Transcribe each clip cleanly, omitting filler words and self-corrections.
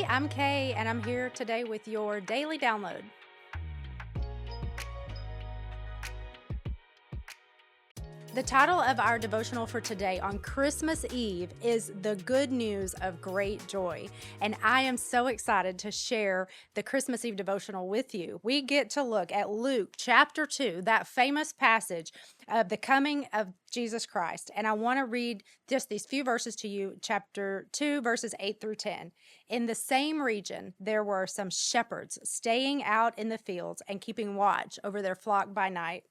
Hey, I'm Kay, and I'm here today with your daily download. The title of our devotional for today on Christmas Eve is The Good News of Great Joy. And I am so excited to share the Christmas Eve devotional with you. We get to look at Luke chapter 2, that famous passage of the coming of Jesus Christ. And I want to read just these few verses to you, chapter 2, verses 8 through 10. In the same region, there were some shepherds staying out in the fields and keeping watch over their flock by night.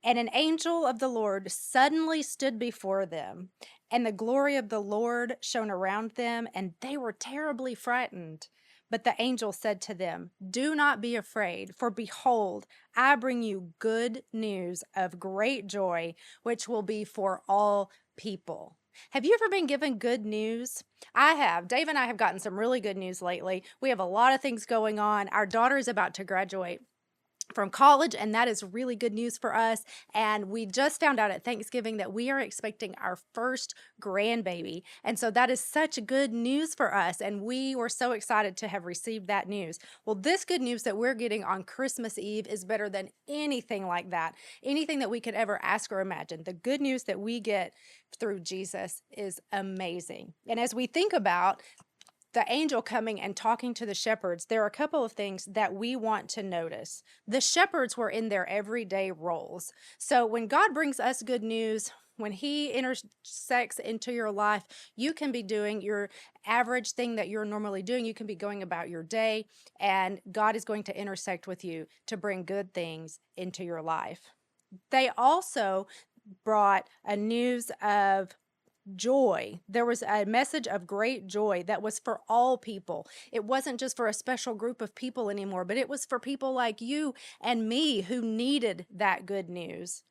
And an angel of the Lord suddenly stood before them, and the glory of the Lord shone around them, and they were terribly frightened. But the angel said to them, "Do not be afraid, for behold, I bring you good news of great joy, which will be for all people." Have you ever been given good news? I have. Dave and I have gotten some really good news lately. We have a lot of things going on. Our daughter is about to graduate from college, and that is really good news for us. And we just found out at Thanksgiving that we are expecting our first grandbaby, and so that is such good news for us, and we were so excited to have received that news. Well, this good news that we're getting on Christmas Eve is better than anything like that, anything that we could ever ask or imagine. The good news that we get through Jesus is amazing. And as we think about the angel coming and talking to the shepherds, there are a couple of things that we want to notice. The shepherds were in their everyday roles. So when God brings us good news, when he intersects into your life, you can be doing your average thing that you're normally doing. You can be going about your day, and God is going to intersect with you to bring good things into your life. They also brought a news of joy. There was a message of great joy that was for all people. It wasn't just for a special group of people anymore, but it was for people like you and me who needed that good news.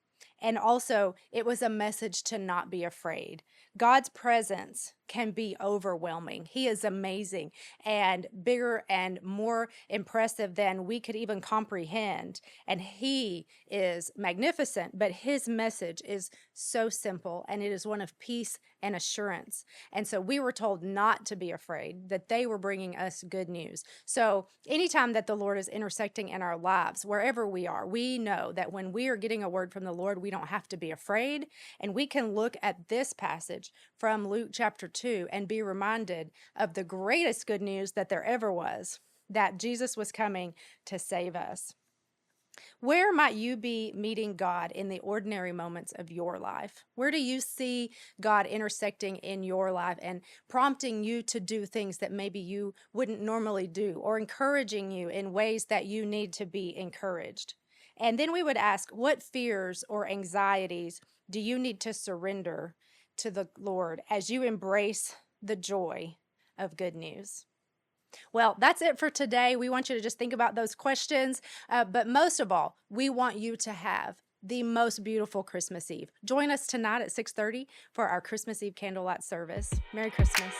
And also, it was a message to not be afraid. God's presence can be overwhelming. He is amazing and bigger and more impressive than we could even comprehend. And he is magnificent, but his message is so simple, and it is one of peace and assurance. And so we were told not to be afraid, that they were bringing us good news. So anytime that the Lord is intersecting in our lives, wherever we are, we know that when we are getting a word from the Lord, we don't have to be afraid. And we can look at this passage from Luke chapter 2 and be reminded of the greatest good news that there ever was, that Jesus was coming to save us. Where might you be meeting God in the ordinary moments of your life? Where do you see God intersecting in your life and prompting you to do things that maybe you wouldn't normally do, or encouraging you in ways that you need to be encouraged? And then we would ask, what fears or anxieties do you need to surrender to the Lord as you embrace the joy of good news? Well, that's it for today. We want you to just think about those questions. But most of all, we want you to have the most beautiful Christmas Eve. Join us tonight at 6:30 for our Christmas Eve candlelight service. Merry Christmas.